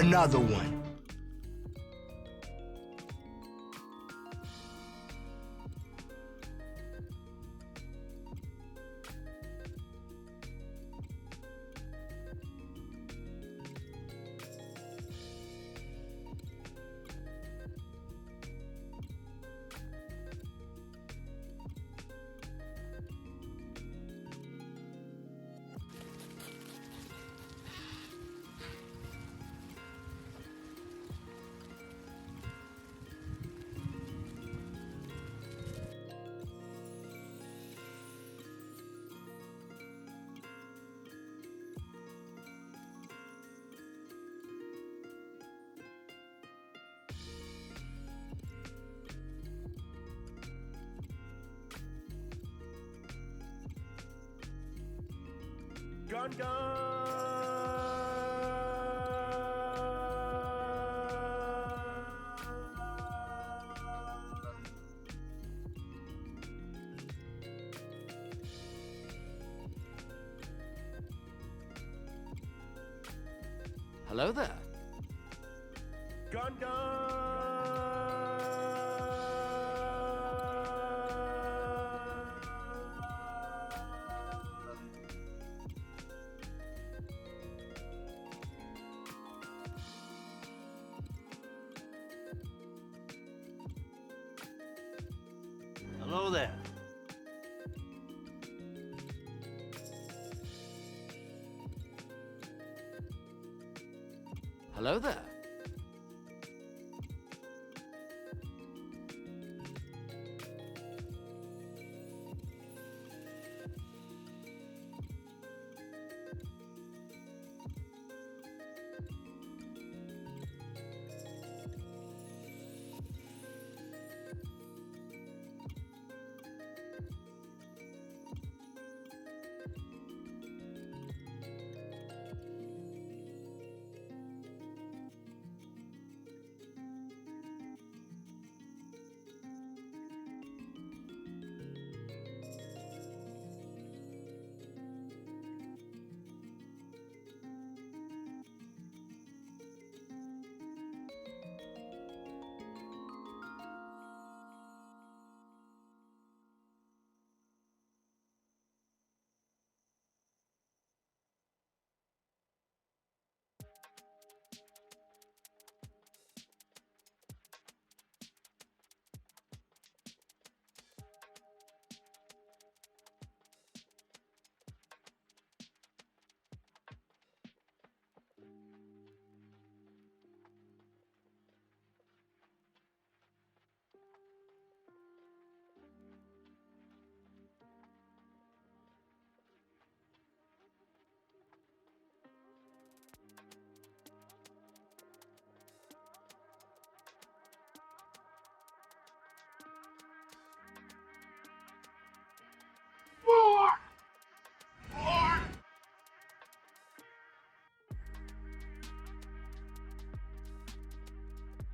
another one. Gun gun! Hello there. Gun gun! Hello there. Hello there.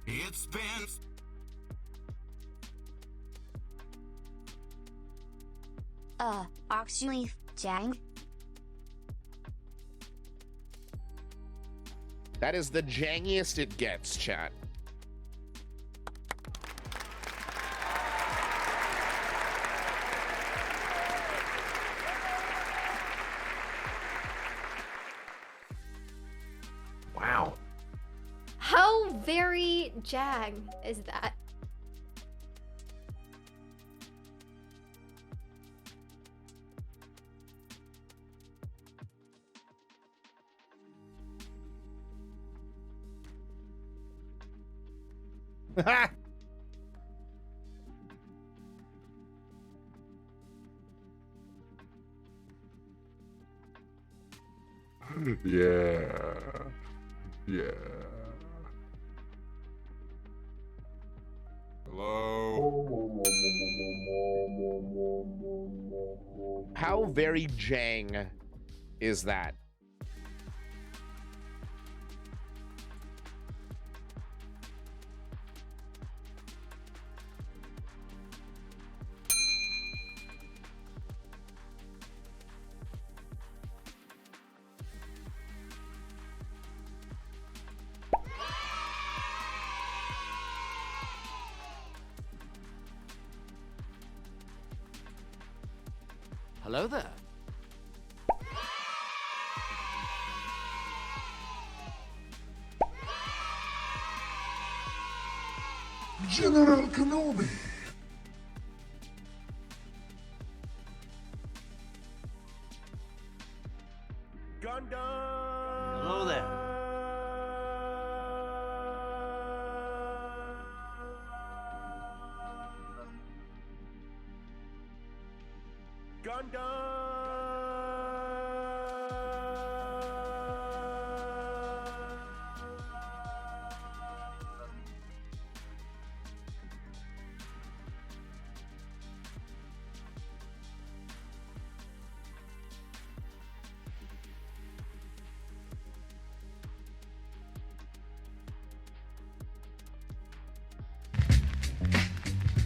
It's been actually, Jang? That is the jangiest it gets, chat. Wow. How very Jang is that? Yeah. Yeah. Hello? How very jang is that? Hello there. General Kenobi. Gundam. Hello there.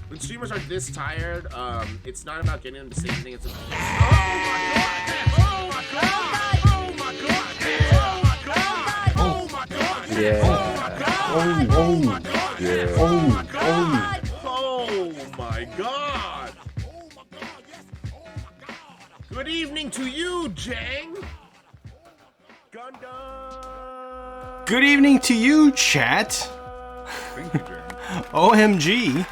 When streamers are this tired, it's not about getting them to say anything. It's about Yeah. Yeah. oh my god! Good evening to you, Jang. Good evening to you, chat. Thank you, Jeremy. OMG.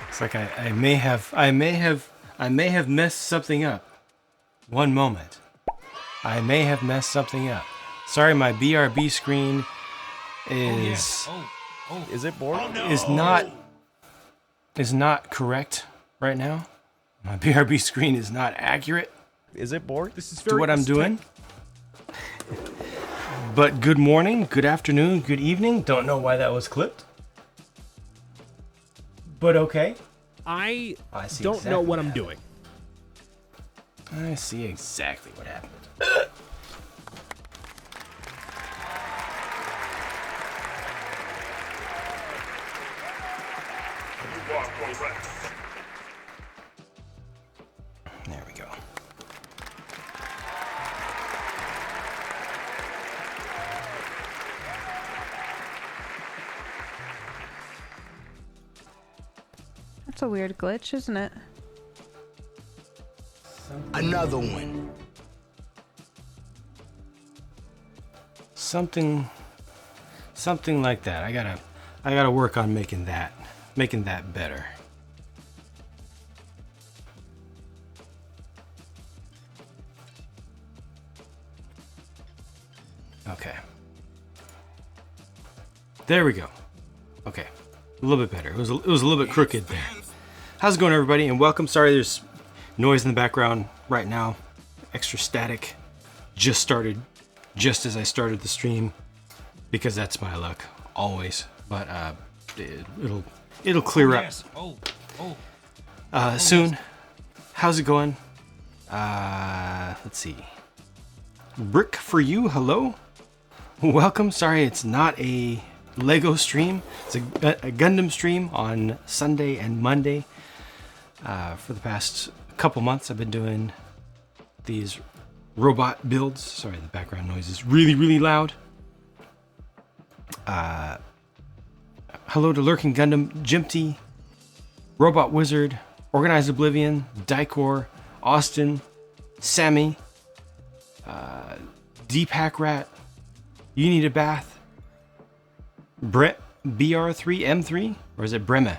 It's like I may have messed something up. One moment. I may have messed something up. Sorry, my BRB screen is Is it bored? is not correct right now. My BRB screen is not accurate Is it bored? to what I'm doing. But good morning, good afternoon, good evening. Don't know why that was clipped. But okay. I see don't exactly know what what I'm happened. doing. I see exactly what happened. There we go. That's a weird glitch, isn't it? Another one. Something like that. I gotta work on making that better. Okay. There we go. Okay. A little bit better. It was a little bit crooked there. How's it going, everybody? And welcome. Sorry, there's noise in the background right now. Extra static. Just started, just as I started the stream, because that's my luck always. But it'll clear up soon. How's it going? Let's see. Brick for you. Hello. Welcome. Sorry, it's not a Lego stream. It's a Gundam stream on Sunday and Monday. For the past couple months, I've been doing these robot builds. Sorry, the background noise is really, really loud. Hello to Lurking Gundam, Jimpty, Robot Wizard, Organized Oblivion, Dicor, Austin, Sammy, Deepak Rat, You Need a Bath, Brett, BR3M3, or is it Bremme?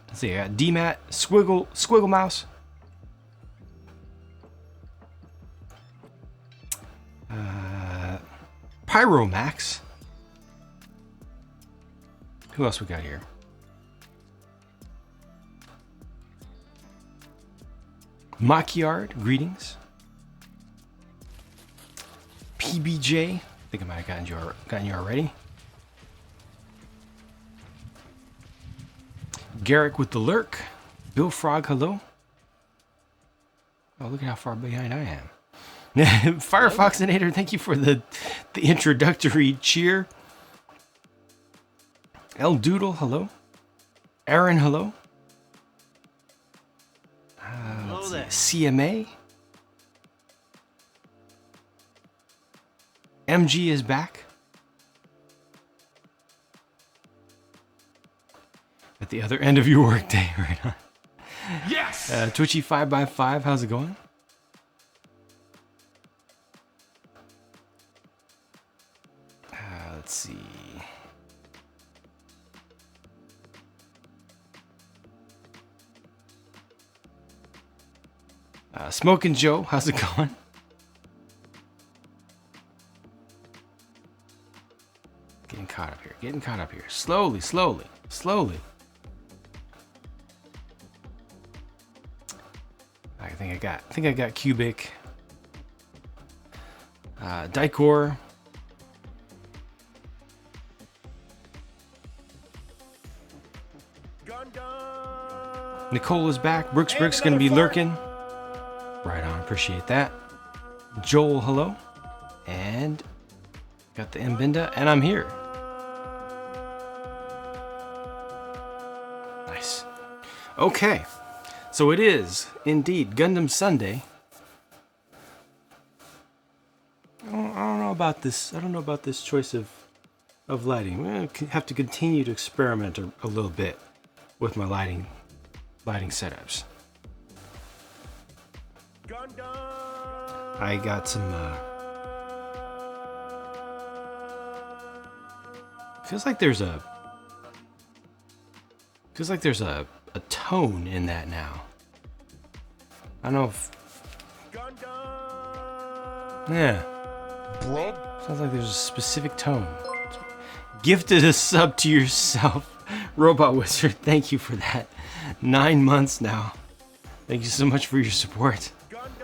Let's see, I got DMAT, Squiggle Mouse, Pyromax. Who else we got here? Mackyard, greetings. PBJ, I think I might have gotten you already. Garrick with the lurk. Bill Frog, hello. Oh, look at how far behind I am. Firefoxinator, thank you for the introductory cheer. El Doodle, hello. Aaron, hello. Hello there. CMA. MG is back. the other end of your workday, right on. Yes! Twitchy 5x5, how's it going? Let's see. Smokin' Joe, how's it going? Getting caught up here. Getting caught up here. Slowly, slowly, slowly. I think I got Cubic. Dicor. Nicole is back. Brooks gonna be lurking. Right on, appreciate that. Joel, hello. And got the Mbinda, and I'm here. Nice. Okay, so it is indeed Gundam Sunday. I don't know about this. I don't know about this choice of lighting. We're gonna have to continue to experiment a little bit with my lighting setups. I got some. Feels like there's a tone in that now. I don't know if. Yeah. Sounds like there's a specific tone. Gifted a sub to yourself, Robot Wizard. Thank you for that. 9 months now. Thank you so much for your support.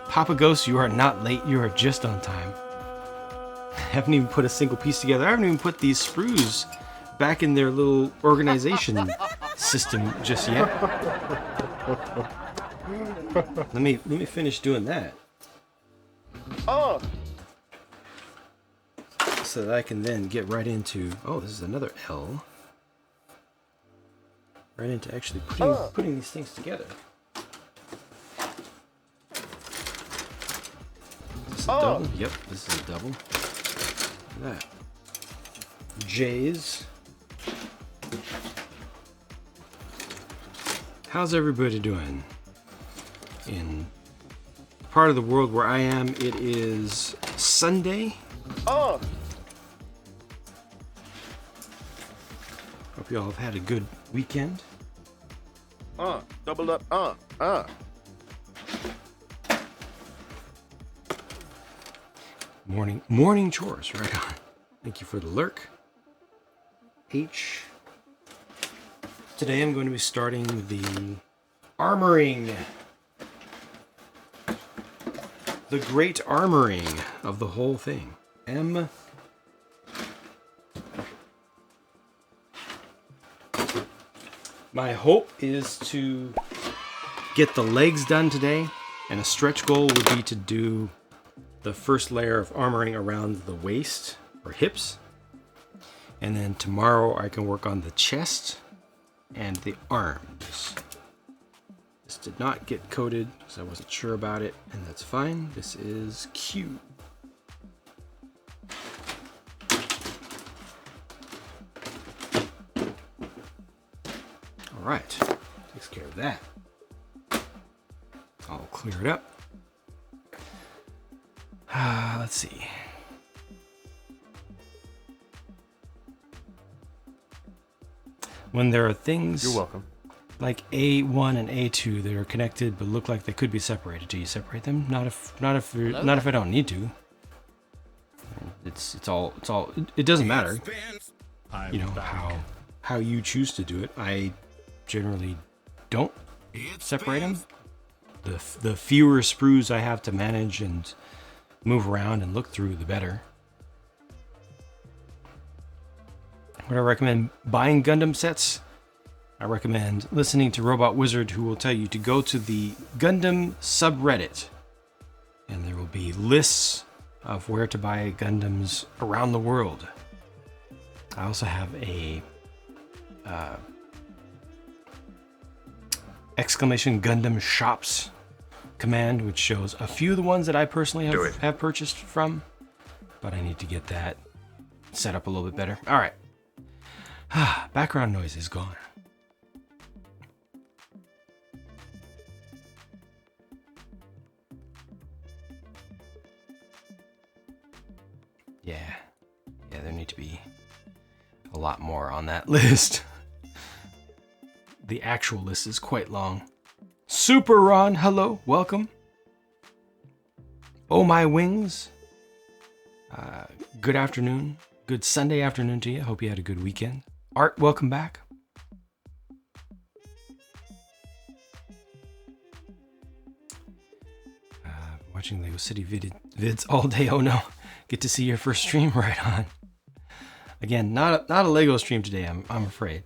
Papa Ghost, you are not late. You are just on time. I haven't even put a single piece together. I haven't even put these sprues back in their little organization system just yet. Let me finish doing that. Oh. So that I can then get right into. Oh, this is another L. Right into actually putting these things together. Is this a double? Yep, this is a double. Look at that. J's. How's everybody doing? In part of the world where I am, it is Sunday. Hope you all have had a good weekend. Double up. Morning chores, right on. Thank you for the lurk. H. Today I'm going to be starting the armoring. The great armoring of the whole thing. M. My hope is to get the legs done today, and a stretch goal would be to do the first layer of armoring around the waist or hips. And then tomorrow I can work on the chest and the arms. This did not get coated because I wasn't sure about it, and that's fine. This is Q. All right, takes care of that. I'll clear it up. Let's see. When there are things You're welcome. like A1 and A2 that are connected but look like they could be separated, do you separate them? Not if I don't need to. It doesn't matter. You know how you choose to do it. I generally don't separate them. The fewer sprues I have to manage and move around and look through, the better. Would I recommend buying Gundam sets? I recommend listening to Robot Wizard, who will tell you to go to the Gundam subreddit, and there will be lists of where to buy Gundams around the world. I also have a exclamation Gundam shops command, which shows a few of the ones that I personally have purchased from, but I need to get that set up a little bit better. All right. Background noise is gone. Yeah, there need to be a lot more on that list. The actual list is quite long. Super Ron, hello, welcome. Oh My Wings, good afternoon. Good Sunday afternoon to you. Hope you had a good weekend. Art, welcome back. Watching Lego City vids all day. Oh no, get to see your first stream. Right on. Again, not a Lego stream today. I'm afraid.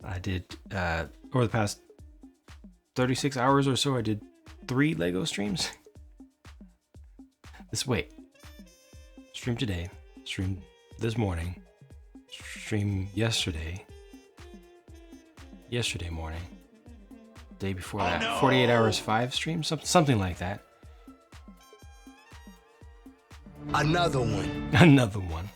I did over the past 36 hours or so. I did 3 Lego streams. Stream today. Stream this morning. Stream yesterday. Yesterday morning. Day before that. No. 48 hours 5 streams. Something like that. Another one. Another one.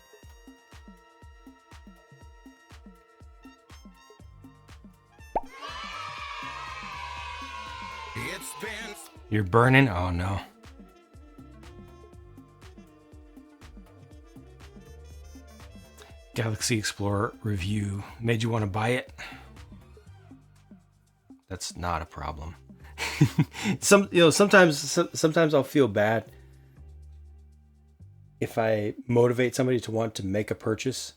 You're burning? Oh no. Galaxy Explorer review made you want to buy it? That's not a problem. Sometimes I'll feel bad if I motivate somebody to want to make a purchase,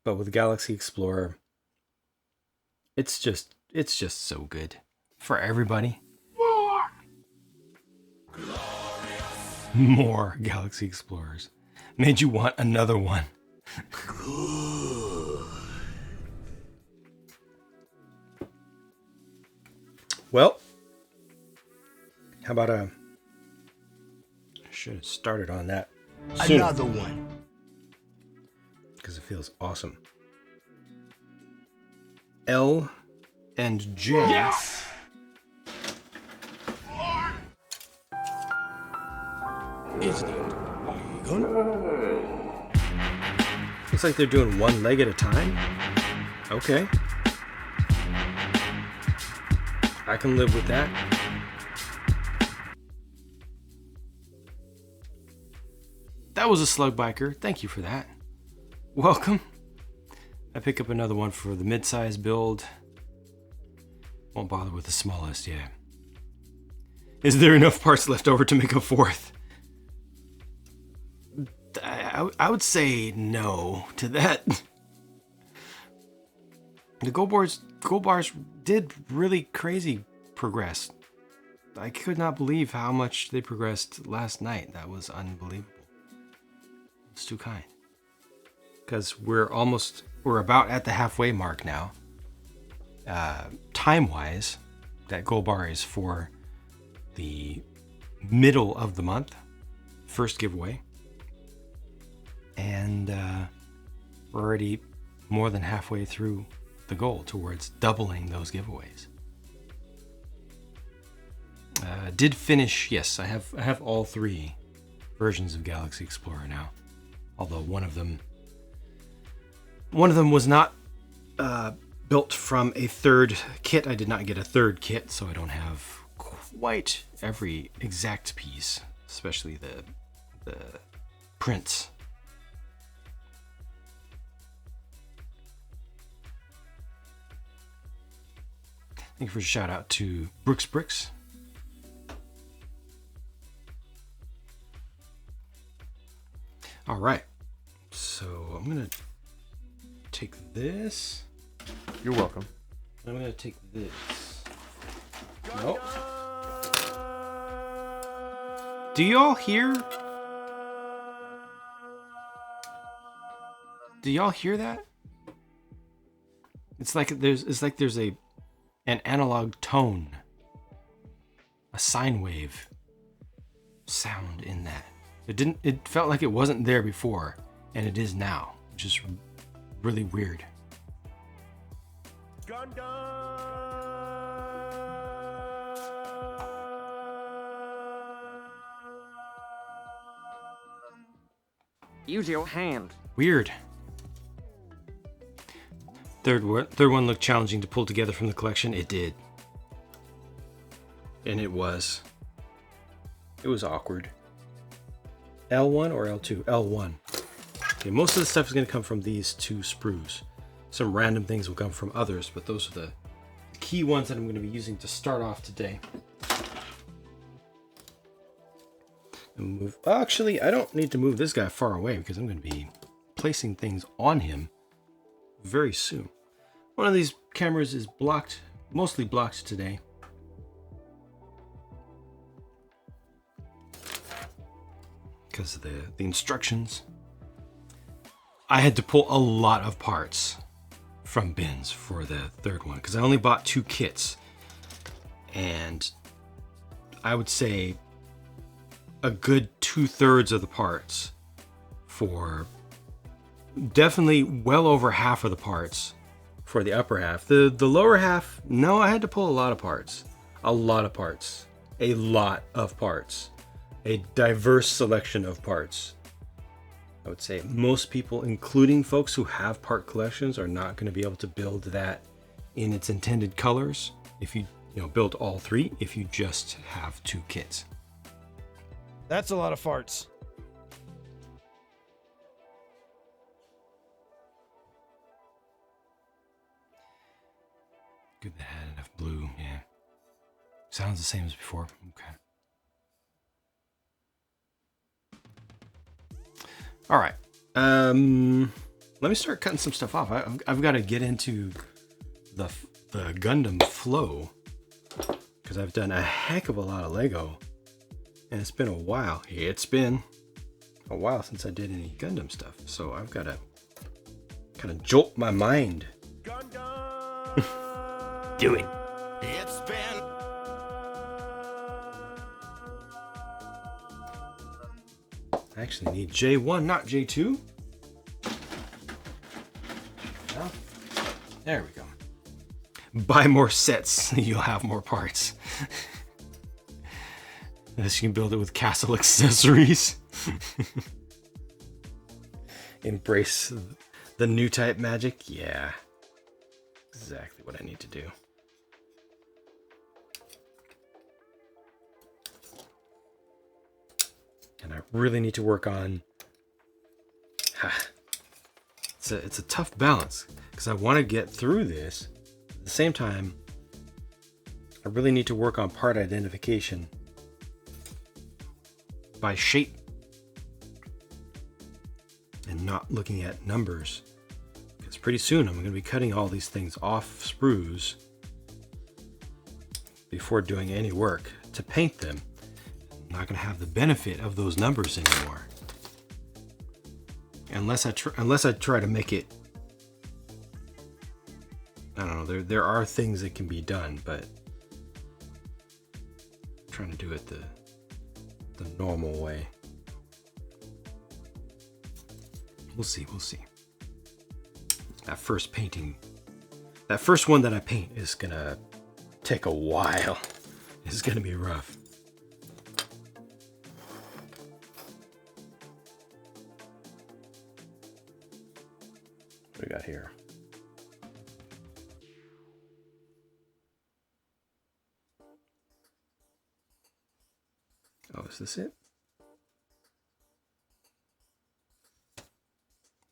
but with Galaxy Explorer, it's just so good for everybody. More Galaxy Explorers. Made you want another one. Well, how about I should have started on that sooner. Another one. Because it feels awesome. L and J. Yes. Is that legal? Looks like they're doing one leg at a time. Okay. I can live with that. That was a slug biker. Thank you for that. Welcome. I pick up another one for the mid-size build. Won't bother with the smallest, yeah. Is there enough parts left over to make a fourth? I would say no to that. The gold bars did really crazy progress. I could not believe how much they progressed last night. That was unbelievable. It's too kind. Because we're about at the halfway mark now. Time-wise, that gold bar is for the middle of the month, first giveaway. And we're already more than halfway through the goal towards doubling those giveaways. Did finish, yes, I have all 3 versions of Galaxy Explorer now. Although one of them was not built from a third kit. I did not get a third kit, so I don't have quite every exact piece, especially the prints. Thank you for a shout out to Bricks. All right, so I'm gonna take this. You're welcome. I'm gonna take this. Nope. Do y'all hear? Do y'all hear that? It's like there's an analog tone, a sine wave sound in that. It felt like it wasn't there before, and it is now, which is really weird. Use your hand. Weird. Third one looked challenging to pull together from the collection. It did. And it was awkward. L1 or L2? L1. Okay, most of the stuff is going to come from these 2 sprues. Some random things will come from others, but those are the key ones that I'm going to be using to start off today. And move. Actually, I don't need to move this guy far away because I'm going to be placing things on him very soon. One of these cameras is blocked, mostly blocked today. Because of the instructions. I had to pull a lot of parts from bins for the third one because I only bought 2 kits. And I would say a good 2/3 of the parts for definitely well over half of the parts for the upper half. The lower half, no, I had to pull a lot of parts. A lot of parts. A lot of parts. A diverse selection of parts. I would say most people, including folks who have part collections, are not going to be able to build that in its intended colors if you build all 3 if you just have 2 kits. That's a lot of farts. Good that had enough blue, yeah. Sounds the same as before. Okay. All right. Let me start cutting some stuff off. I've got to get into the Gundam flow because I've done a heck of a lot of Lego, and it's been a while. It's been a while since I did any Gundam stuff, so I've got to kind of jolt my mind. Do it. It's been I actually need J1, not J2. Well, there we go. Buy more sets, you'll have more parts. This you can build it with castle accessories. Embrace the new type magic. Yeah, exactly what I need to do. And I really need to work on. It's a tough balance because I want to get through this. At the same time, I really need to work on part identification by shape and not looking at numbers. Because pretty soon I'm going to be cutting all these things off sprues before doing any work to paint them. I'm not going to have the benefit of those numbers anymore. Unless I try to make it, I don't know, there are things that can be done, but I'm trying to do it the normal way. We'll see. That first painting, that first one that I paint is gonna take a while. It's gonna be rough. What do we got here? Oh, is this it?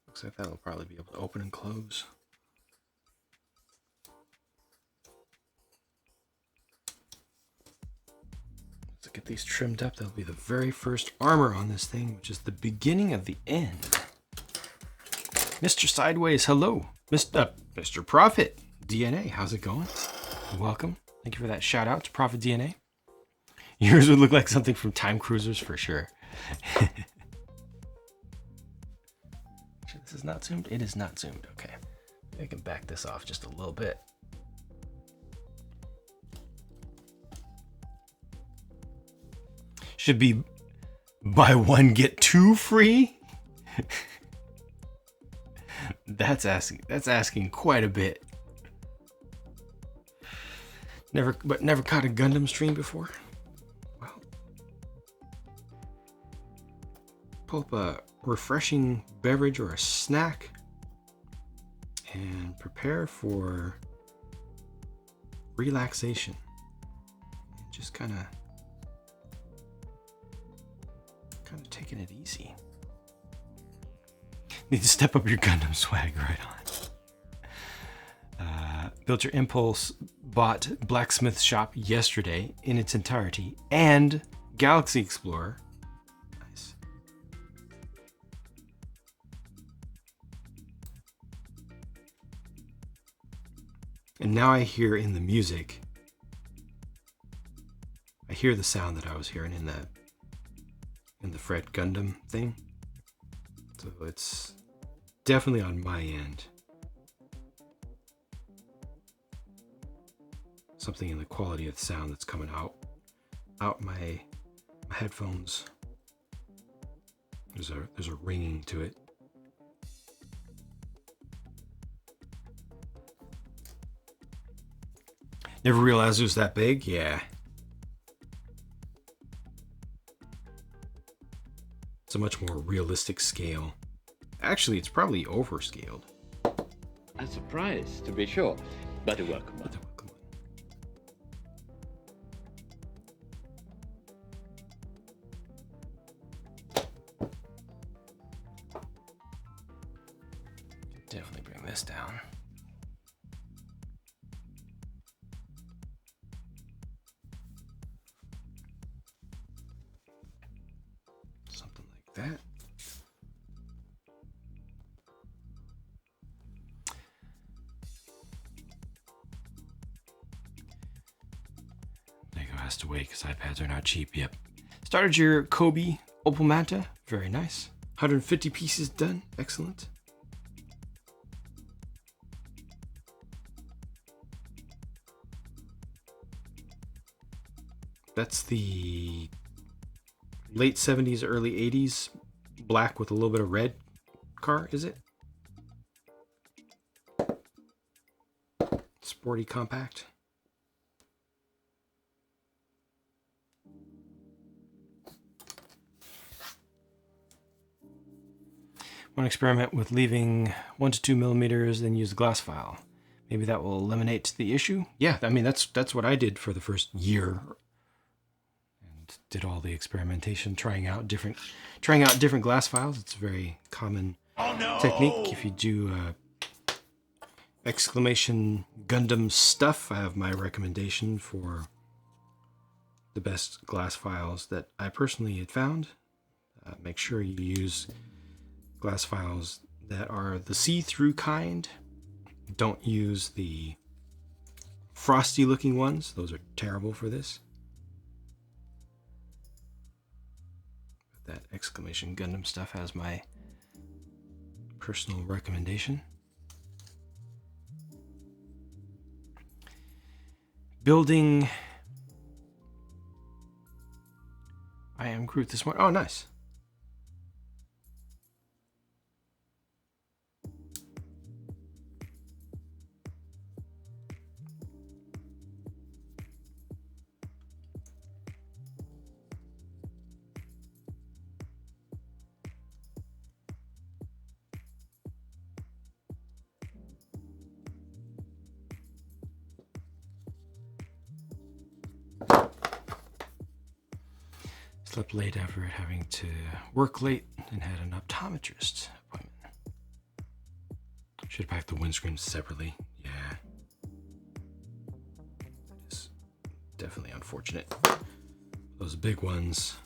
Looks like that'll probably be able to open and close. Let's get these trimmed up. That'll be the very first armor on this thing, which is the beginning of the end. Mr. Sideways, hello. Mr. Prophet DNA, how's it going? Welcome. Thank you for that shout out to Prophet DNA. Yours would look like something from Time Cruisers for sure. This is not zoomed? It is not zoomed. Okay. I can back this off just a little bit. Should be buy one, get two free? That's asking quite a bit. Never caught a Gundam stream before? Well, pull up a refreshing beverage or a snack and prepare for relaxation. Just kind of taking it easy. Need to step up your Gundam swag right on. Built Your Impulse bought Blacksmith Shop yesterday in its entirety and Galaxy Explorer. Nice. And now I hear in the music, I hear the sound that I was hearing in the Fred Gundam thing. So it's definitely on my end. Something in the quality of the sound that's coming out my headphones. There's a ringing to it. Never realized it was that big. Yeah. It's a much more realistic scale. Actually, it's probably overscaled. A surprise, to be sure, but a welcome one. Definitely bring this down. Something like that. Lego has to wait because iPads are not cheap. Yep. Started your Kobe Opal Manta. Very nice. 150 pieces done. Excellent. That's the late 70s, early 80s, black with a little bit of red car, is it? Sporty compact. One experiment with leaving 1 to 2 millimeters, then use the glass file. Maybe that will eliminate the issue. Yeah, I mean that's what I did for the first year. Did all the experimentation, trying out different glass files. It's a very common technique. If you do exclamation Gundam stuff, I have my recommendation for the best glass files that I personally had found. Make sure you use glass files that are the see-through kind. Don't use the frosty looking ones. Those are terrible for this. That exclamation Gundam stuff has my personal recommendation. Building I Am Groot this morning. Oh, nice. Slept late after having to work late and had an optometrist appointment. Should have packed the windscreens separately. Yeah. It's definitely unfortunate. Those big ones,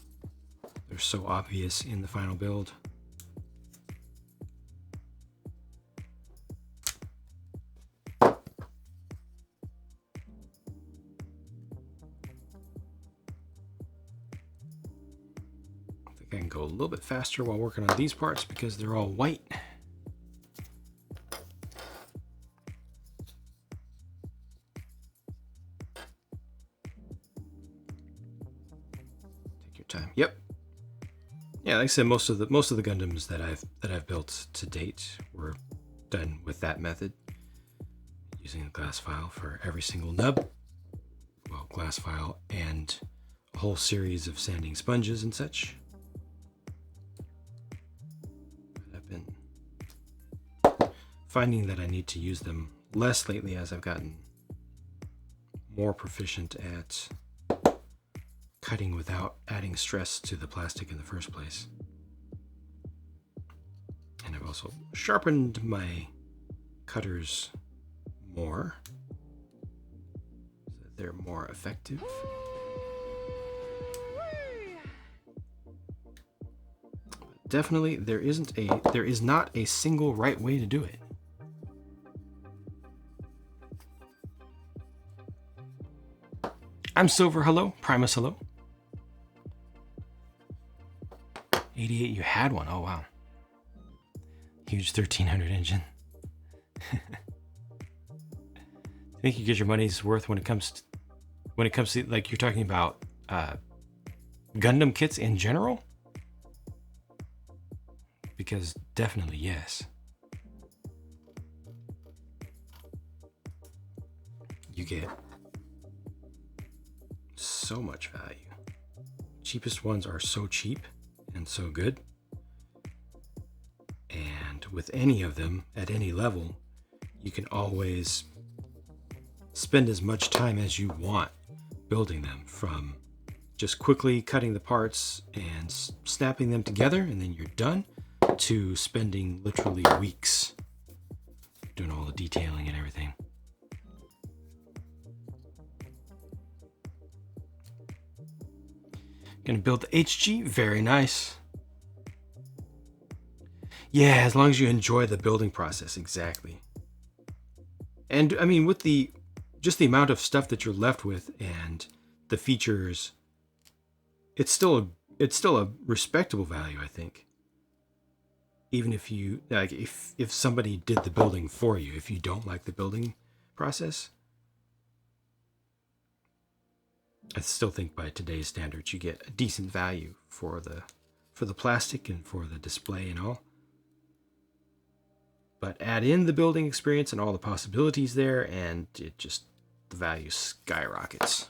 they're so obvious in the final build. I can go a little bit faster while working on these parts because they're all white. Take your time. Yep. Yeah, like I said, most of the Gundams that I've built to date were done with that method, using a glass file for every single nub. Well, glass file and a whole series of sanding sponges and such. Finding that I need to use them less lately as I've gotten more proficient at cutting without adding stress to the plastic in the first place. And I've also sharpened my cutters more so that they're more effective. Definitely, there is not a single right way to do it. I'm Silver, hello. Primus, hello. 88, you had one. Oh wow. Huge 1300 engine. I think you get your money's worth when it comes to like you're talking about Gundam kits in general. Because definitely yes. You get so much value. Cheapest ones are so cheap and so good. And with any of them at any level, you can always spend as much time as you want building them, from just quickly cutting the parts and snapping them together and then you're done, to spending literally weeks doing all the detailing and everything. Gonna build the HG, very nice. Yeah, as long as you enjoy the building process, exactly. And I mean, with just the amount of stuff that you're left with and the features, it's still a respectable value, I think. Even if you like, if somebody did the building for you, if you don't like the building process, I still think by today's standards you get a decent value for the plastic and for the display and all. But add in the building experience and all the possibilities there, and the value skyrockets.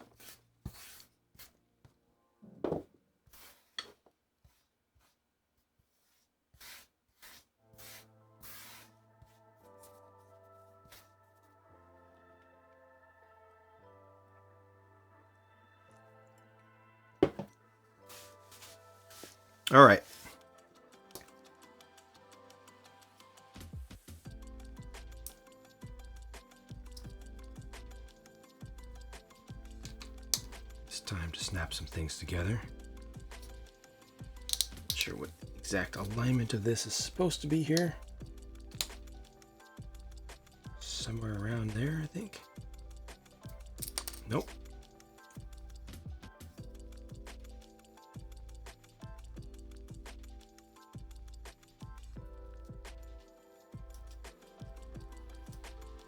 All right. It's time to snap some things together. Not sure what the exact alignment of this is supposed to be here. Somewhere around there, I think. Nope.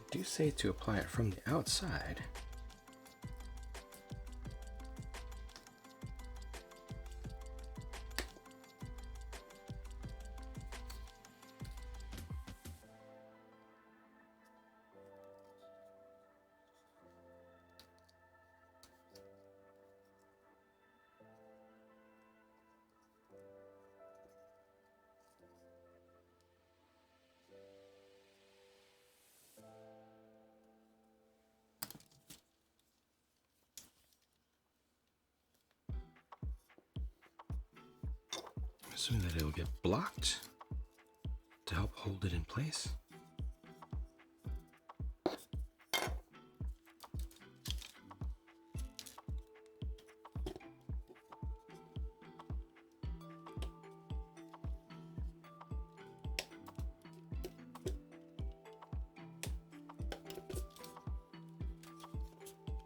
Do say to apply it from the outside. Assuming that it'll get blocked to help hold it in place.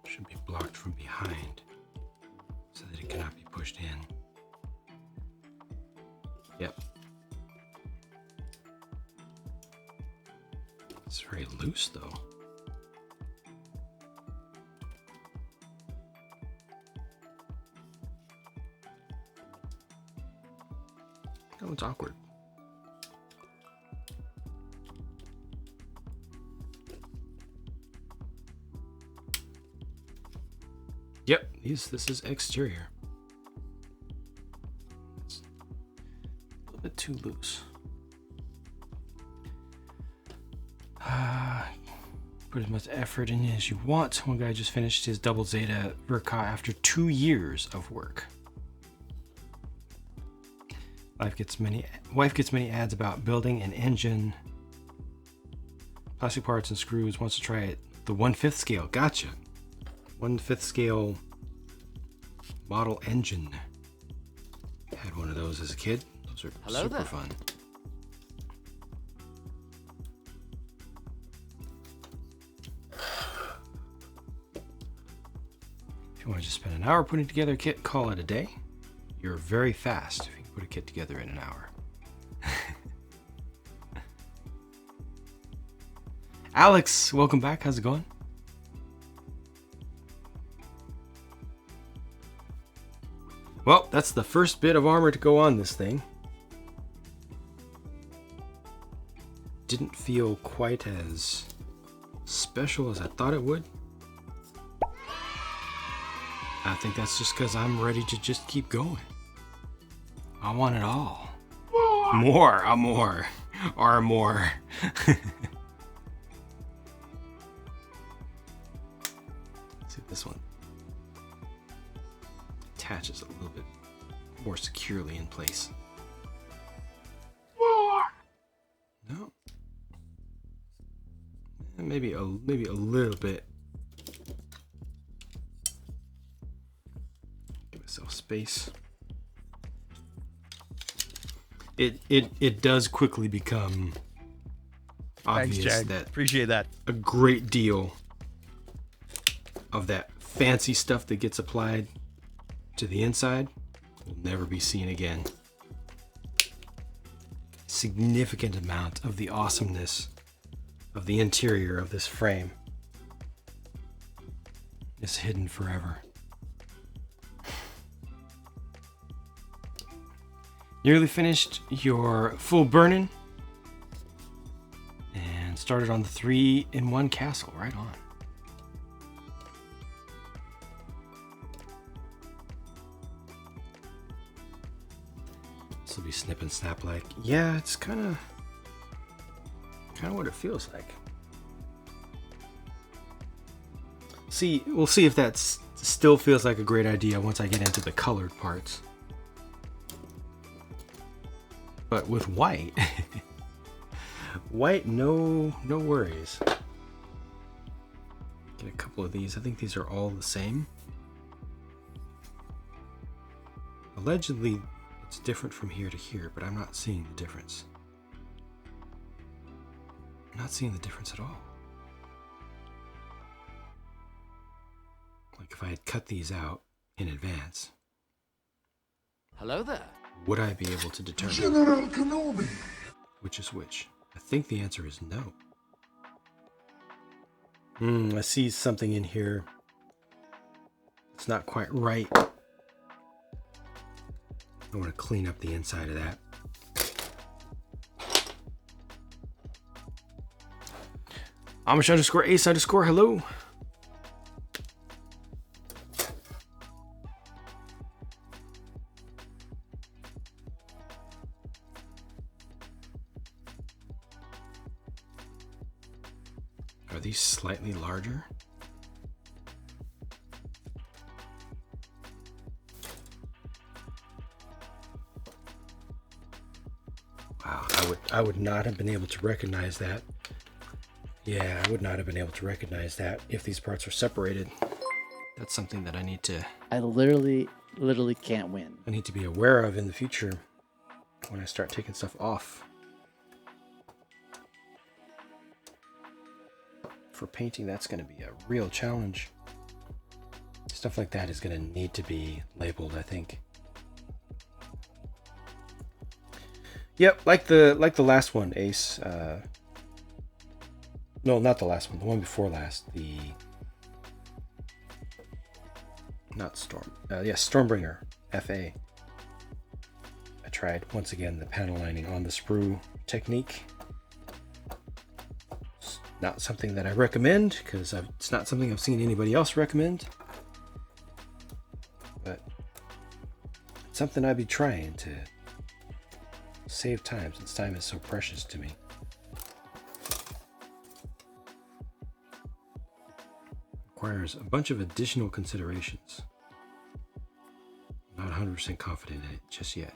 Should be blocked from behind so that it cannot be pushed in. Yep. It's very loose though. Oh, it's awkward. Yep, this is exterior. It's a little bit too loose. Put as much effort in as you want. One guy just finished his double Zeta Verka after 2 years of work. Wife gets many ads about building an engine, plastic parts and screws. Wants to try it. The 1/5 scale. Gotcha. 1/5 scale model engine. Had one of those as a kid. Those are super fun. If you want to just spend an hour putting together a kit, call it a day. You're very fast if you can put a kit together in an hour. Alex, welcome back. How's it going? Well, that's the first bit of armor to go on this thing. Didn't feel quite as special as I thought it would. I think that's just because I'm ready to just keep going. I want it all. More. More. Let's see if this one attaches a little bit more securely in place. No. Maybe a little bit. Give myself space. It does quickly become obvious that appreciate that. A great deal of that fancy stuff that gets applied to the inside will never be seen again. Significant amount of the awesomeness of the interior of this frame is hidden forever. Nearly finished your full burn-in and started on the 3-in-1 castle. Right on. This will be snip and snap like. Yeah, it's kind of what it feels like. We'll see if that still feels like a great idea once I get into the colored parts. But with white, no worries. Get a couple of these. I think these are all the same. Allegedly, it's different from here to here, but I'm not seeing the difference. I'm not seeing the difference at all. Like if I had cut these out in advance. Hello there. Would I be able to determine General Kenobi. which is which? I think the answer is no. I see something in here. It's not quite right. I want to clean up the inside of that. Amish_Ace_, hello. Are these slightly larger? Wow, I would not have been able to recognize that. Yeah, I would not have been able to recognize that if these parts are separated. That's something that I need to literally can't win. I need to be aware of in the future when I start taking stuff off. For painting, that's going to be a real challenge. Stuff like that is going to need to be labeled, I think. Yep, like the last one, Ace. No, not the last one. The one before last. Stormbringer FA. I tried once again the panel lining on the sprue technique. It's not something that I recommend because it's not something I've seen anybody else recommend. But it's something I'd be trying to save time since time is so precious to me. Requires a bunch of additional considerations. Not 100% confident in it just yet.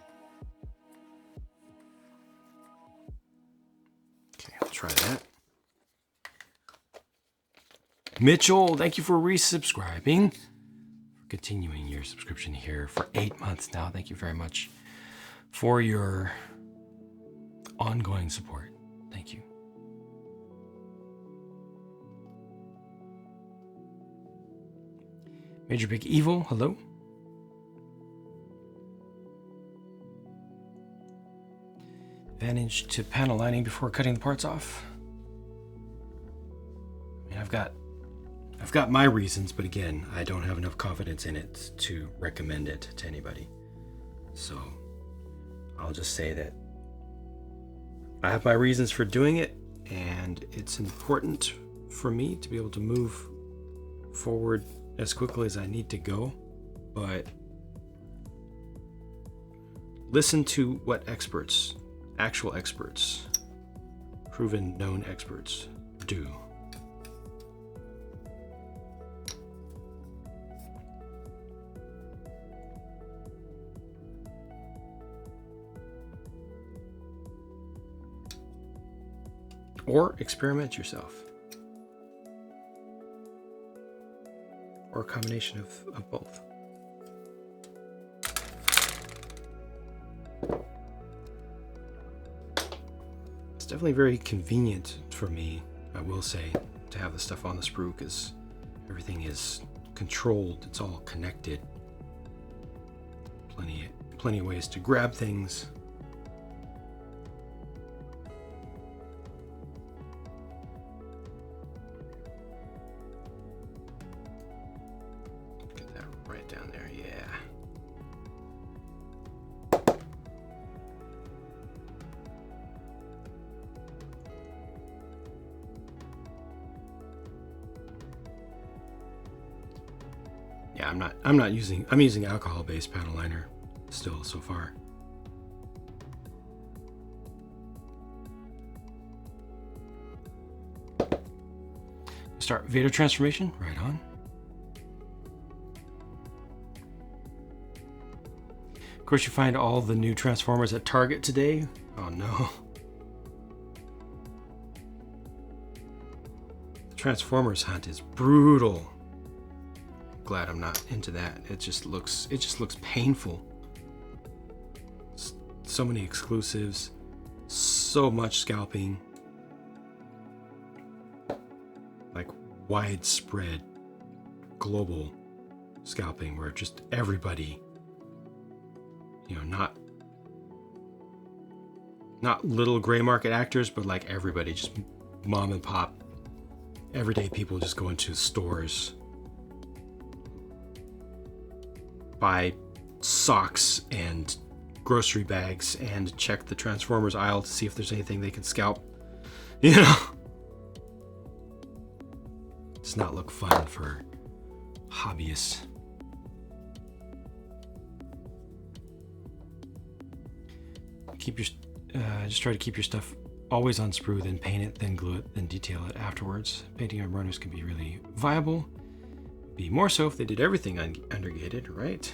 try that. Mitchell, thank you for resubscribing. For continuing your subscription here for 8 months now. Thank you very much for your ongoing support. Thank you. Major Big Evil, hello. Advantage to panel lining before cutting the parts off. I mean, I've got my reasons, but again, I don't have enough confidence in it to recommend it to anybody. So I'll just say that I have my reasons for doing it, and it's important for me to be able to move forward as quickly as I need to go. But listen to what experts, actual experts, proven known experts do. Or experiment yourself. Or a combination of both. It's definitely very convenient for me, I will say, to have the stuff on the sprue because everything is controlled, it's all connected. Plenty of ways to grab things. Down there, yeah. Yeah, I'm using alcohol-based panel liner still so far. Start Vader transformation, right on. Of course, you find all the new Transformers at Target today. Oh no. The Transformers hunt is brutal. Glad I'm not into that. It just looks painful. So many exclusives, so much scalping. Like widespread global scalping where just everybody, you know, not little gray market actors, but like everybody, just mom and pop, everyday people just go into stores, buy socks and grocery bags and check the Transformers aisle to see if there's anything they can scalp. You know, does not look fun for hobbyists. Just try to keep your stuff always on sprue, then paint it, then glue it, then detail it afterwards. Painting on runners can be really viable. Be more so if they did everything undergated, right?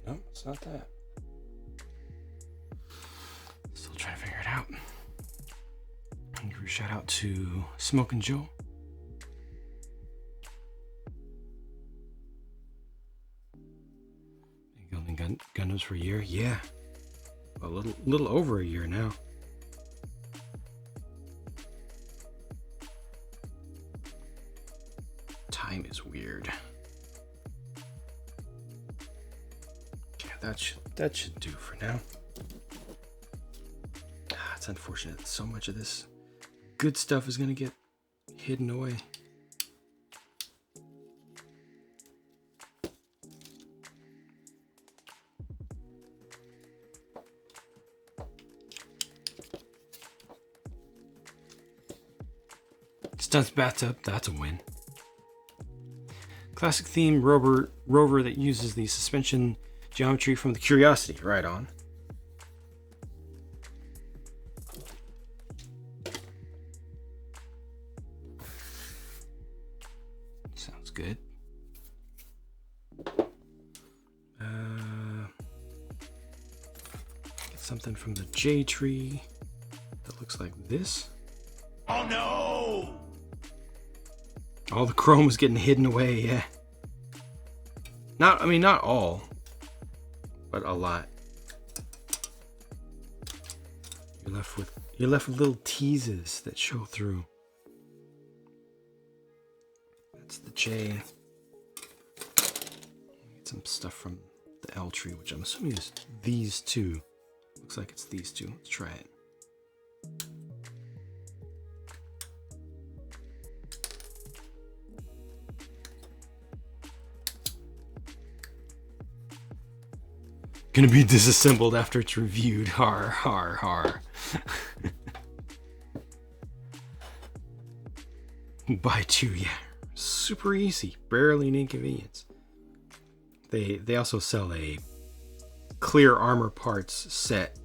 No, it's not that. Still trying to figure it out. And give a shout out to Smokin' Joe. Been building Gundams for a year? Yeah. A little over a year now. Time is weird. that should do for now. It's unfortunate that so much of this good stuff is gonna get hidden away. Stunts bathtub, that's a win. Classic theme rover that uses the suspension geometry from the Curiosity. Right on. Sounds good. Get something from the J tree that looks like this. Oh no! All the chrome is getting hidden away, yeah. Not all, but a lot. You're left with little teases that show through. That's the J. Get some stuff from the L tree, which I'm assuming is these two. Looks like it's these two. Let's try it. Gonna be disassembled after it's reviewed. Har, har, har. Buy two, yeah. Super easy. Barely an inconvenience. They also sell a clear armor parts set.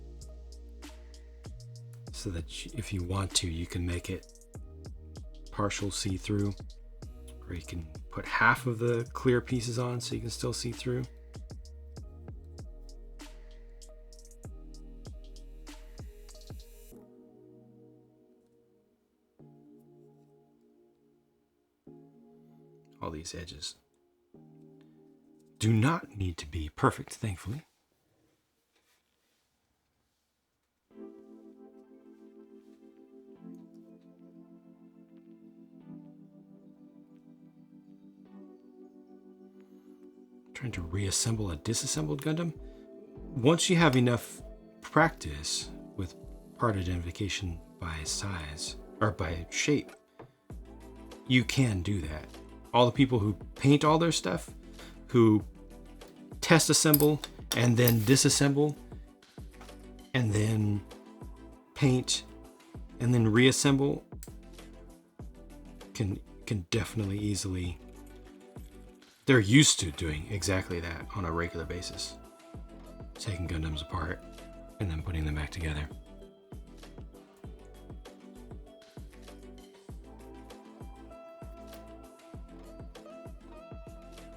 So that if you want to, you can make it partial see-through. Or you can put half of the clear pieces on so you can still see through. All these edges do not need to be perfect, thankfully. Trying to reassemble a disassembled Gundam. Once you have enough practice with part identification by size or by shape, you can do that. All the people who paint all their stuff, who test assemble and then disassemble and then paint and then reassemble can definitely easily, they're used to doing exactly that on a regular basis. Taking Gundams apart and then putting them back together.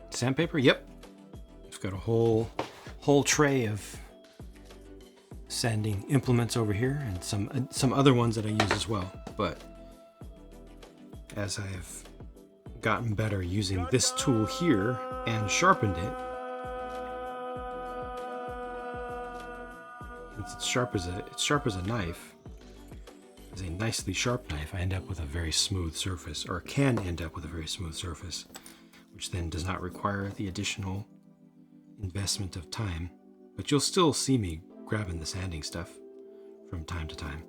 Sandpaper? Yep. I've got a whole tray of sanding implements over here and some other ones that I use as well. But as I have gotten better using this tool here and sharpened it, since it's sharp as a knife, as a nicely sharp knife, I end up with a very smooth surface, or can end up with a very smooth surface, which then does not require the additional investment of time. But you'll still see me grabbing the sanding stuff from time to time.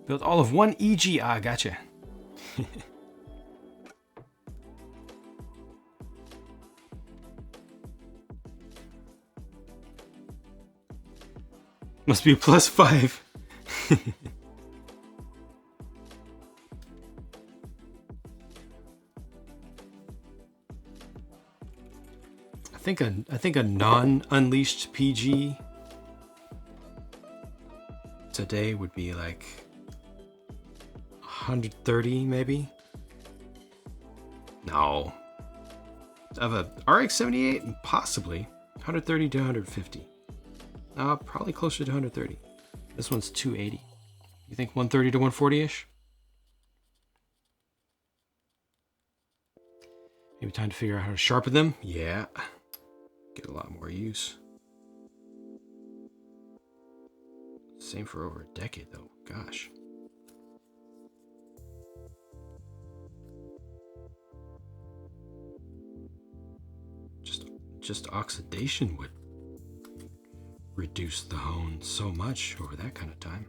Built all of one EG. Ah, gotcha. Must be +5. I think a non-unleashed PG today would be like 130 maybe. No. Of a RX-78, possibly 130 to 150. Probably closer to 130. This one's 280. You think 130 to 140-ish? Maybe time to figure out how to sharpen them? Yeah. Get a lot more use. Let's Same for over a decade, though. Gosh. Just oxidation would reduce the hone so much over that kind of time.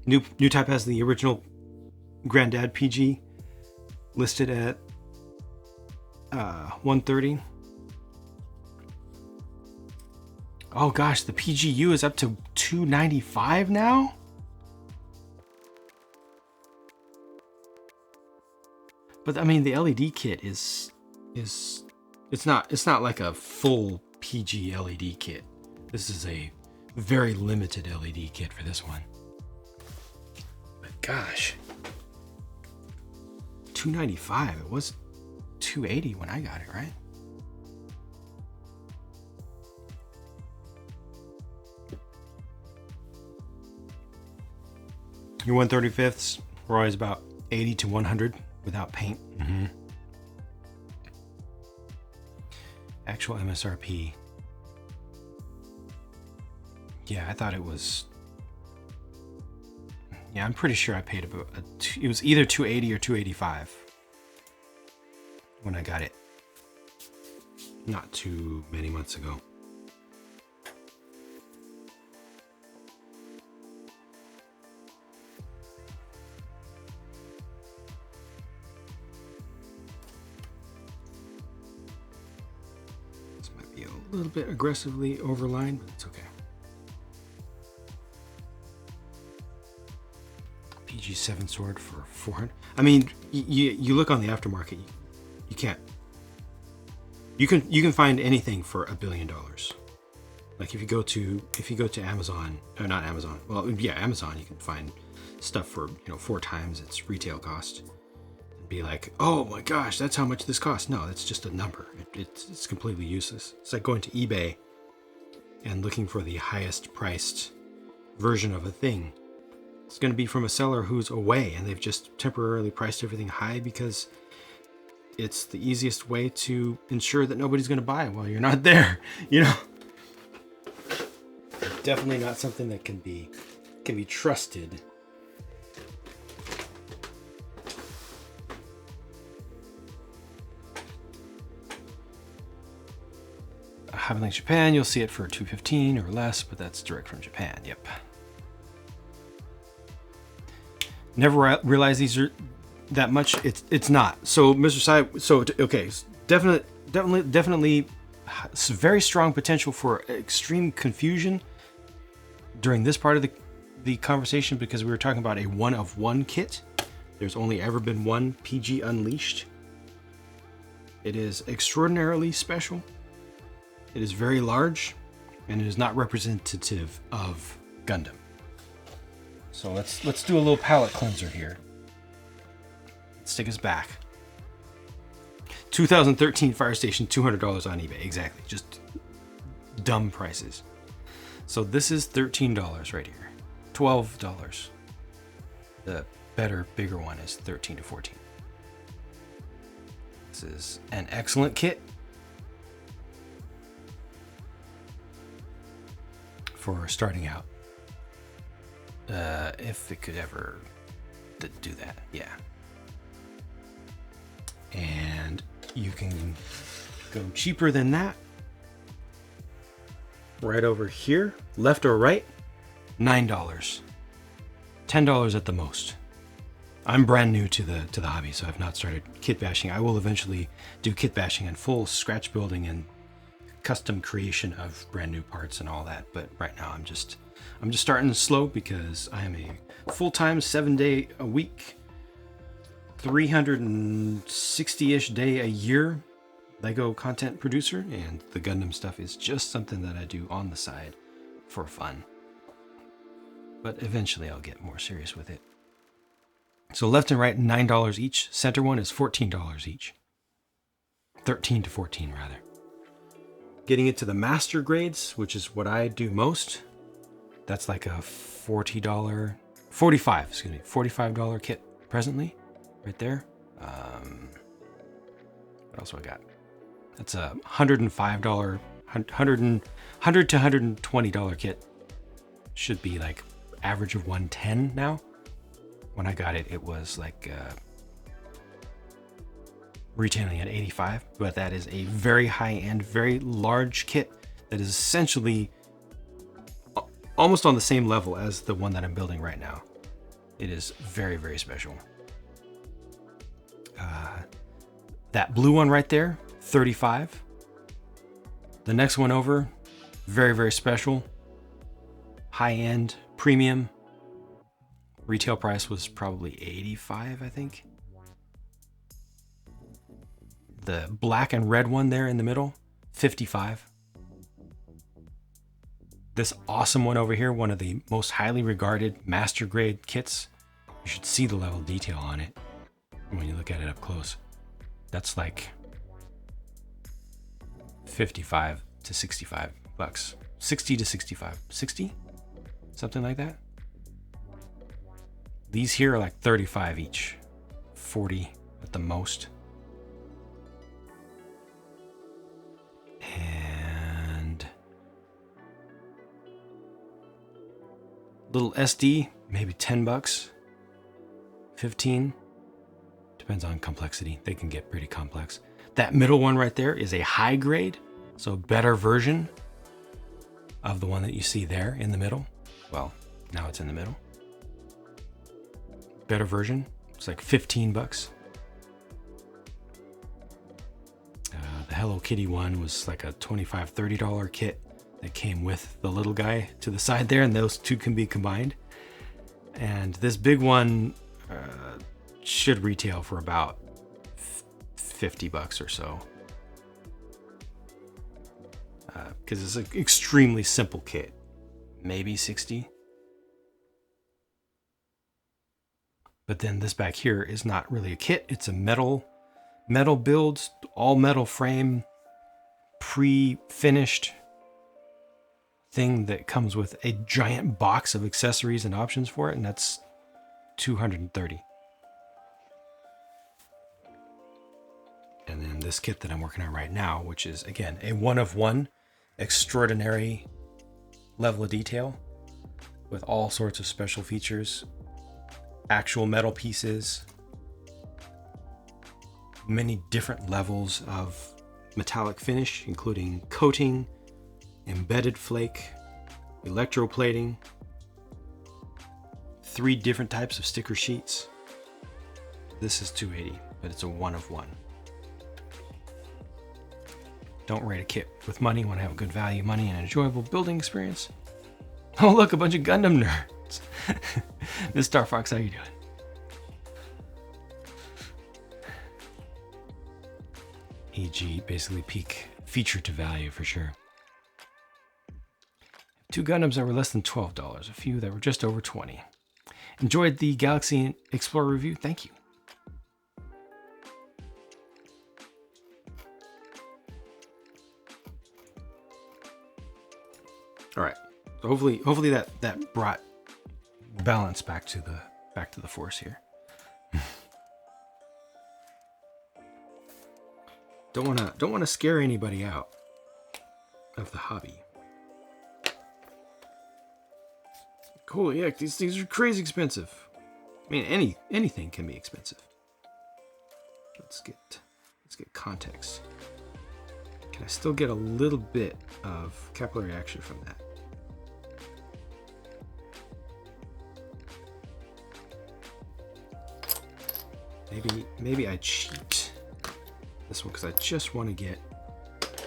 New type has the original Granddad PG listed at 130. Oh gosh, the PGU is up to 295 now? But I mean, the LED kit is it's not like a full PG LED kit. This is a very limited LED kit for this one. But gosh, 295. It was 280 when I got it, right? Your 135ths were always about 80 to 100 without paint. Mm-hmm. Actual MSRP. Yeah, I thought it was. Yeah, I'm pretty sure I paid about. It was either 280 or 285 when I got it. Not too many months ago. A little bit aggressively overlined, but it's okay. PG7 sword for 400. I mean, you look on the aftermarket, you can't. You can find anything for $1 billion. Like if you go to Amazon, or not Amazon, well yeah, Amazon, you can find stuff for 4 times its retail cost. Be like, oh my gosh, that's how much this costs. No, that's just a number. It's completely useless. It's like going to eBay and looking for the highest priced version of a thing. It's going to be from a seller who's away, and they've just temporarily priced everything high because it's the easiest way to ensure that nobody's going to buy it while you're not there. Definitely not something that can be trusted. Havenlinks Japan, you'll see it for $215 or less, but that's direct from Japan. Yep. Never realized these are that much. It's not. So, Mr. Sai, okay, definitely, very strong potential for extreme confusion during this part of the conversation because we were talking about a one-of-one kit. There's only ever been one PG Unleashed. It is extraordinarily special. It is very large, and it is not representative of Gundam. So let's do a little palate cleanser here. Let's take us back. 2013 Fire Station, $200 on eBay. Exactly, just dumb prices. So this is $13 right here. $12. The better, bigger one is $13 to $14. This is an excellent kit. For starting out, if it could ever do that, yeah. And you can go cheaper than that. Right over here, left or right, $9, $10 at the most. I'm brand new to the hobby, so I've not started kit bashing. I will eventually do kit bashing and full scratch building and custom creation of brand new parts and all that, but right now I'm just starting slow because I am a full-time 7-day a week 360-ish day a year Lego content producer, and the Gundam stuff is just something that I do on the side for fun, but eventually I'll get more serious with it. So left and right, $9 each. Center one is $14 each. 13 to 14 rather. Getting into the master grades, which is what I do most, that's like a $45 kit presently, right there. What else do I got? That's a $105, $100 to $120 kit. Should be like average of 110 now. When I got it, it was like retailing at 85, but that is a very high-end, very large kit that is essentially almost on the same level as the one that I'm building right now. It is very, very special. That blue one right there, 35. The next one over, very, very special. High-end, premium. Retail price was probably 85, I think. The black and red one there in the middle, 55. This awesome one over here, one of the most highly regarded master grade kits. You should see the level of detail on it when you look at it up close. That's like 55 to 65 bucks. 60 to 65. 60? Something like that. These here are like 35 each. 40 at the most. And little SD, maybe 10 bucks. 15. Depends on complexity. They can get pretty complex. That middle one right there is a high grade, so a better version of the one that you see there in the middle. Well, now it's in the middle. Better version. It's like 15 bucks. The Hello Kitty one was like a $25, $30 kit that came with the little guy to the side there, and those two can be combined. And this big one should retail for about 50 bucks or so. Because it's an extremely simple kit. Maybe 60. But then this back here is not really a kit. It's a metal build, all metal frame, pre-finished thing that comes with a giant box of accessories and options for it, and that's $230. And then this kit that I'm working on right now, which is again a one of one extraordinary level of detail with all sorts of special features, actual metal pieces, many different levels of metallic finish, including coating, embedded flake, electroplating, 3 different types of sticker sheets. This is $280, but it's a one of one. Don't rate a kit with money. Want to have a good value money and enjoyable building experience. Oh look, a bunch of Gundam nerds. Miss Star Fox, how you doing? EG, basically peak feature to value for sure. 2 Gundams that were less than $12, a few that were just over 20. Enjoyed the Galaxy Explorer review? Thank you. All right. So hopefully that brought balance back to the force here. Don't want to scare anybody out of the hobby. Cool, yeah, these are crazy expensive. I mean, anything can be expensive. Let's get context. Can I still get a little bit of capillary action from that? Maybe I cheat this one because I just want to get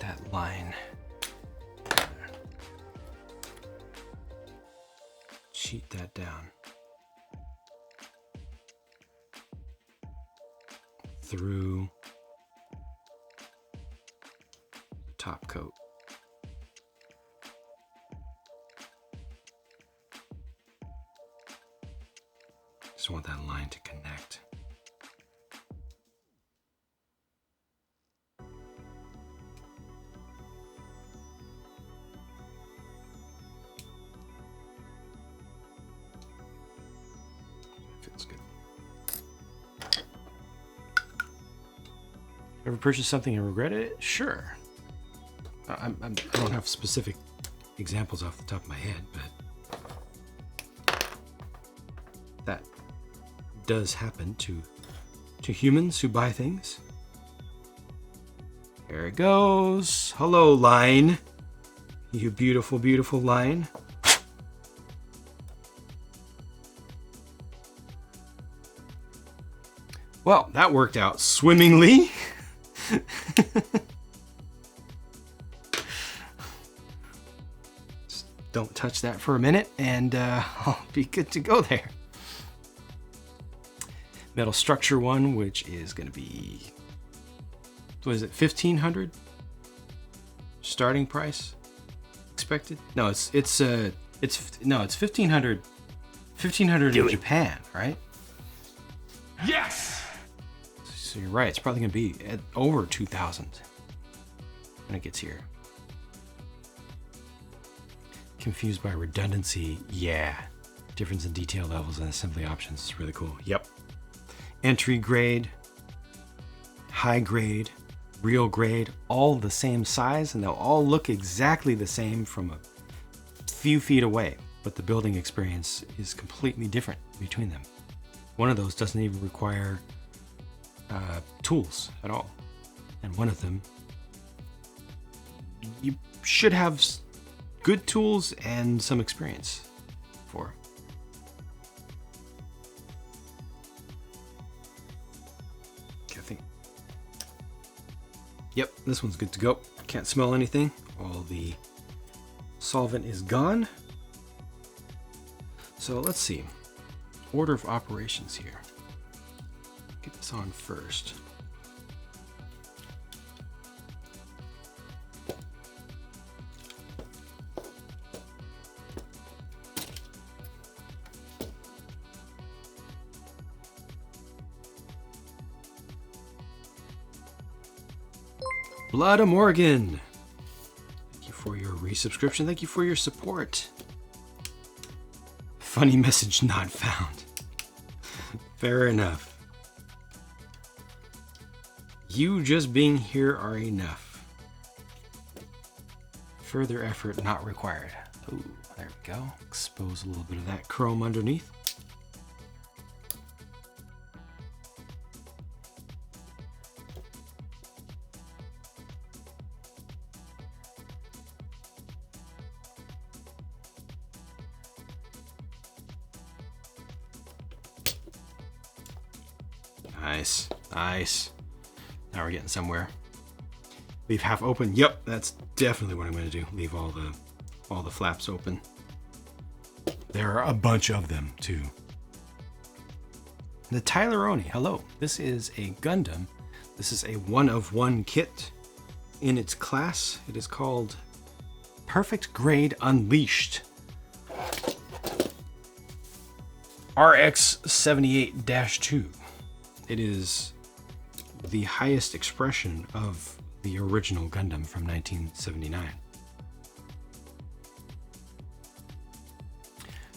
that line. Cheat that down through the top coat. Just want that line to connect. Ever purchased something and regretted it? Sure. I don't have specific examples off the top of my head, but that does happen to humans who buy things. There it goes. Hello, line. You beautiful, beautiful line. Well, that worked out swimmingly. Just don't touch that for a minute and I'll be good to go there. Metal structure one, which is going to be, what is it, 1,500 starting price expected? No, it's 1,500 in Japan, right? Yes! So you're right, it's probably going to be at over 2,000 when it gets here. Confused by redundancy, yeah. Difference in detail levels and assembly options is really cool. Yep. Entry grade, high grade, real grade, all the same size, and they'll all look exactly the same from a few feet away, but the building experience is completely different between them. One of those doesn't even require tools at all, and one of them you should have good tools and some experience for. I think. Yep, this one's good to go. Can't smell anything. All the solvent is gone. So let's see. Order of operations here. Get this on first. Blood Morgan. Thank you for your resubscription. Thank you for your support. Funny message not found. Fair enough. You just being here are enough. Further effort not required. Ooh, there we go. Expose a little bit of that chrome underneath. Nice, nice. Now we're getting somewhere. Leave half open. Yep, that's definitely what I'm going to do. Leave all the flaps open. There are a bunch of them too. The Tyleroni. Hello. This is a Gundam. This is a one-of-one kit in its class. It is called Perfect Grade Unleashed. RX-78-2. It is the highest expression of the original Gundam from 1979.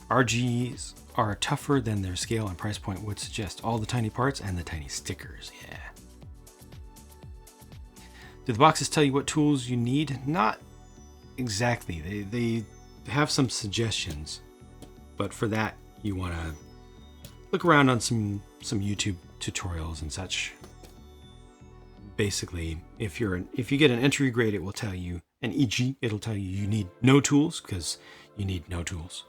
RGs are tougher than their scale and price point would suggest. All the tiny parts and the tiny stickers, yeah. Do the boxes tell you what tools you need? Not exactly. They have some suggestions, but for that you want to look around on some YouTube tutorials and such. Basically, if you get an entry grade, it will tell you, an EG, it'll tell you need no tools, because you need no tools.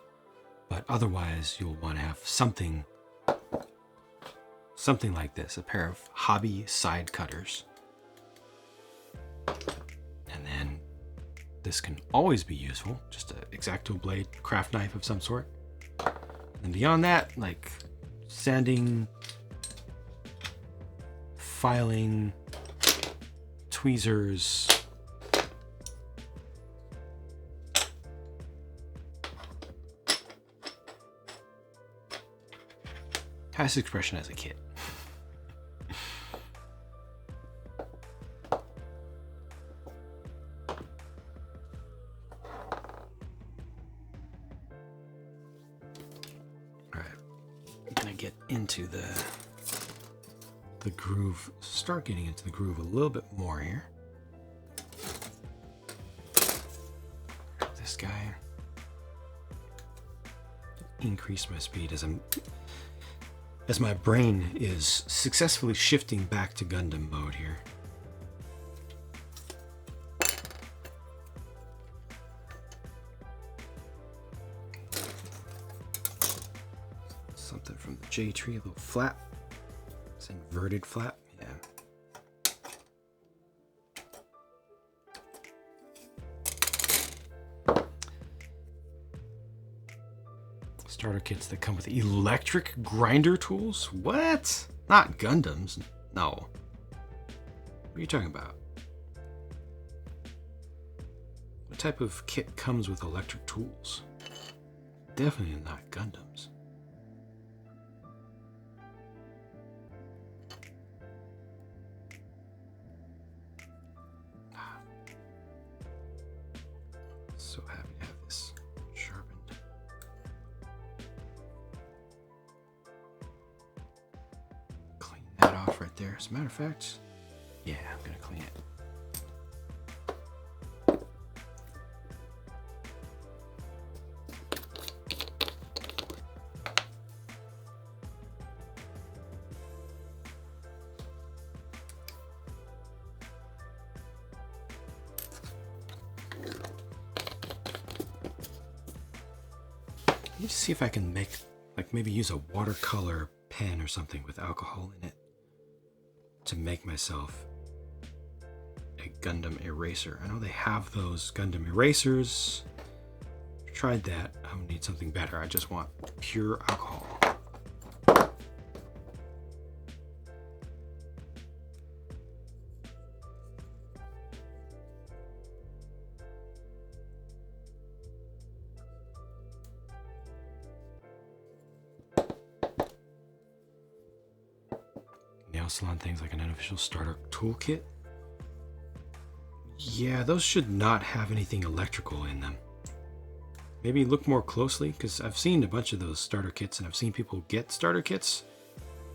But otherwise, you'll want to have something like this, a pair of hobby side cutters. And then this can always be useful, just an X-Acto blade, craft knife of some sort. And beyond that, like sanding, filing, tweezers, highest expression as a kid. Alright, I'm gonna get into the the groove, start getting into the groove a little bit more here. This guy. Increase my speed as my brain is successfully shifting back to Gundam mode here. Something from the J tree, a little flap. It's inverted flap, yeah. Starter kits that come with electric grinder tools? What? Not Gundams. No. What are you talking about? What type of kit comes with electric tools? Definitely not Gundams. So happy to have this sharpened. Clean that off right there. As a matter of fact, yeah, I'm gonna clean it. Let me see if I can make, like, maybe use a watercolor pen or something with alcohol in it to make myself a Gundam eraser. I know they have those Gundam erasers. Tried that. I would need something better. I just want pure alcohol. Nail salon things like an unofficial starter toolkit. Yeah, those should not have anything electrical in them. Maybe look more closely, because I've seen a bunch of those starter kits and I've seen people get starter kits.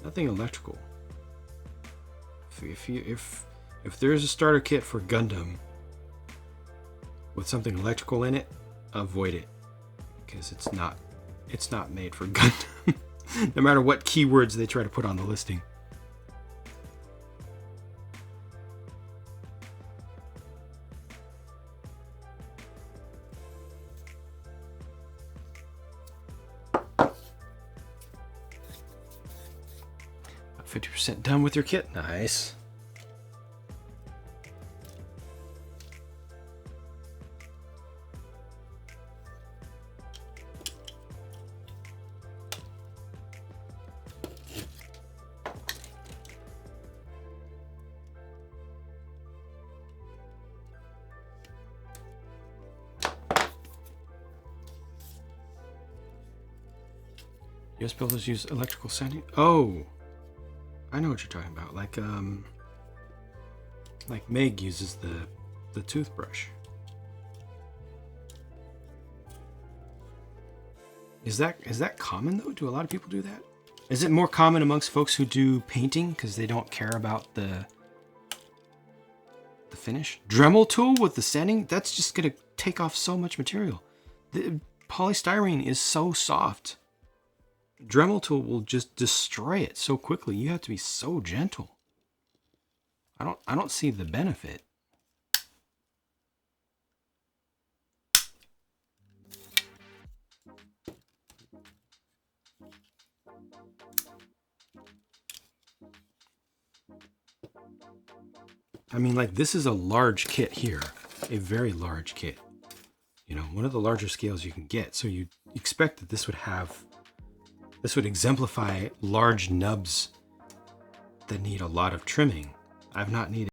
Nothing electrical. If there's a starter kit for Gundam with something electrical in it, avoid it, because it's not made for Gundam. No matter what keywords they try to put on the listing. About 50% done with your kit. Nice. US builders use electrical sanding. Oh, I know what you're talking about. Like Meg uses the toothbrush. Is that common though? Do a lot of people do that? Is it more common amongst folks who do painting because they don't care about the finish? Dremel tool with the sanding? That's just gonna take off so much material. The polystyrene is so soft. Dremel tool will just destroy it so quickly. You have to be so gentle. I don't see the benefit. I mean, like, this is a large kit here, a very large kit. You know, one of the larger scales you can get. So you expect that this would exemplify large nubs that need a lot of trimming. I've not needed